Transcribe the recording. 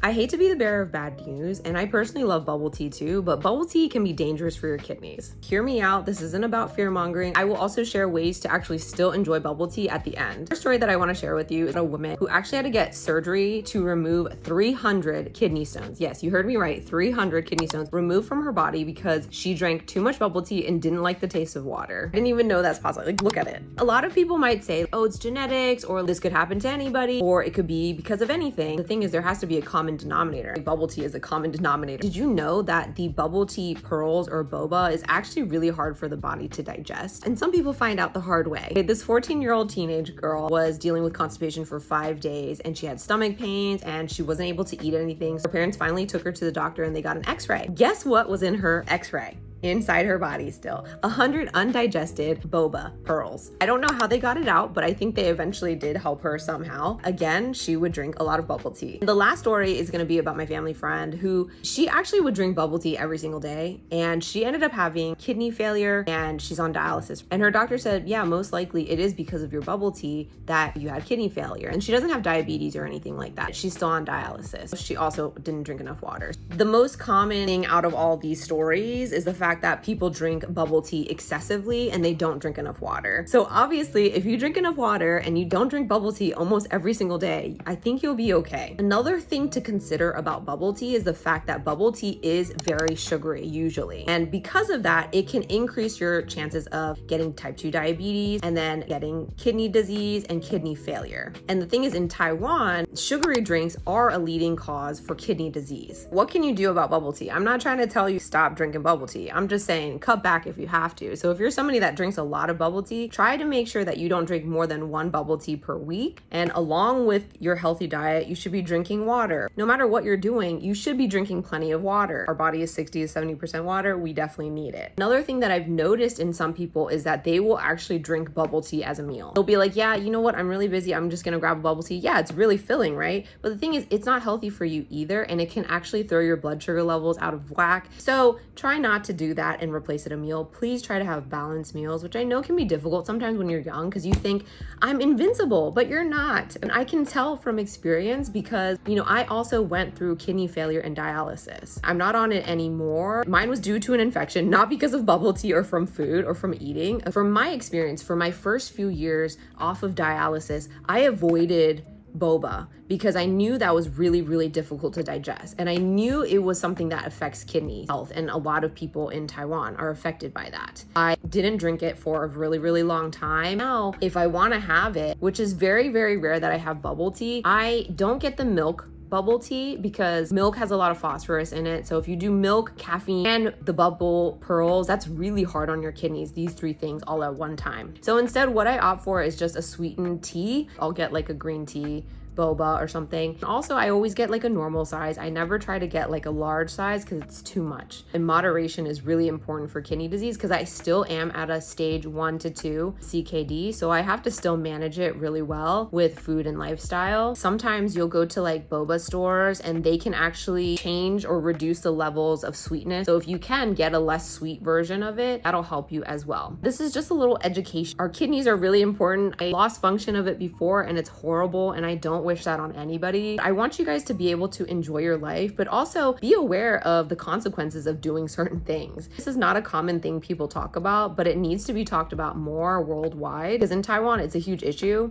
I hate to be the bearer of bad news, and I personally love bubble tea too, but bubble tea can be dangerous for your kidneys. Hear me out, this isn't about fear mongering. I will also share ways to actually still enjoy bubble tea at the end. The story that I want to share with you is a woman who actually had to get surgery to remove 300 kidney stones. Yes, you heard me right, 300 kidney stones removed from her body because she drank too much bubble tea and didn't like the taste of water. I didn't even know that's possible. Like, look at it. A lot of people might say, oh, it's genetics, or this could happen to anybody, or it could be because of anything. The thing is, there has to be a common denominator. Like, bubble tea is a common denominator. Did you know that the bubble tea pearls or boba is actually really hard for the body to digest? And some people find out the hard way. This 14-year-old teenage girl was dealing with constipation for 5 days, and she had stomach pains and she wasn't able to eat anything. So her parents finally took her to the doctor and they got an x-ray. Guess what was in her x-ray? Inside her body still, 100 undigested boba pearls. I don't know how they got it out, but I think they eventually did help her somehow. Again, she would drink a lot of bubble tea. The last story is going to be about my family friend who she actually would drink bubble tea every single day, and she ended up having kidney failure and she's on dialysis. And her doctor said, yeah, most likely it is because of your bubble tea that you had kidney failure. And she doesn't have diabetes or anything like that. She's still on dialysis. She also didn't drink enough water. The most common thing out of all these stories is the fact that people drink bubble tea excessively and they don't drink enough water. So obviously, if you drink enough water and you don't drink bubble tea almost every single day, I think you'll be okay. Another thing to consider about bubble tea is the fact that bubble tea is very sugary usually. And because of that, it can increase your chances of getting type 2 diabetes and then getting kidney disease and kidney failure. And the thing is, in Taiwan, sugary drinks are a leading cause for kidney disease. What can you do about bubble tea? I'm not trying to tell you stop drinking bubble tea. I'm just saying cut back if you have to. So if you're somebody that drinks a lot of bubble tea, try to make sure that you don't drink more than 1 bubble tea per week. And along with your healthy diet, you should be drinking water. No matter what you're doing, you should be drinking plenty of water. Our body is 60 to 70% water. We definitely need it. Another thing that I've noticed in some people is that they will actually drink bubble tea as a meal. They'll be like, yeah, you know what? I'm really busy. I'm just gonna grab a bubble tea. Yeah, it's really filling, right? But the thing is, it's not healthy for you either. And it can actually throw your blood sugar levels out of whack. So try not to do that and replace it a meal. Please try to have balanced meals, which I know can be difficult sometimes when you're young because you think I'm invincible, but you're not. And I can tell from experience because, I also went through kidney failure and dialysis. I'm not on it anymore. Mine was due to an infection, not because of bubble tea or from food or from eating. From my experience, for my first few years off of dialysis, I avoided boba because I knew that was really, really difficult to digest. And I knew it was something that affects kidney health. And a lot of people in Taiwan are affected by that. I didn't drink it for a really, really long time. Now, if I want to have it, which is very, very rare that I have bubble tea, I don't get the milk bubble tea because milk has a lot of phosphorus in it. So if you do milk, caffeine, and the bubble pearls, that's really hard on your kidneys, these 3 things all at one time. So instead, what I opt for is just a sweetened tea. I'll get like a green tea, boba or something. Also, I always get like a normal size. I never try to get like a large size because it's too much. And moderation is really important for kidney disease because I still am at a stage 1 to 2 CKD. So I have to still manage it really well with food and lifestyle. Sometimes you'll go to like boba stores and they can actually change or reduce the levels of sweetness. So if you can get a less sweet version of it, that'll help you as well. This is just a little education. Our kidneys are really important. I lost function of it before and it's horrible and I don't wish that on anybody. I want you guys to be able to enjoy your life, but also be aware of the consequences of doing certain things. This is not a common thing people talk about, but it needs to be talked about more worldwide because in Taiwan, it's a huge issue.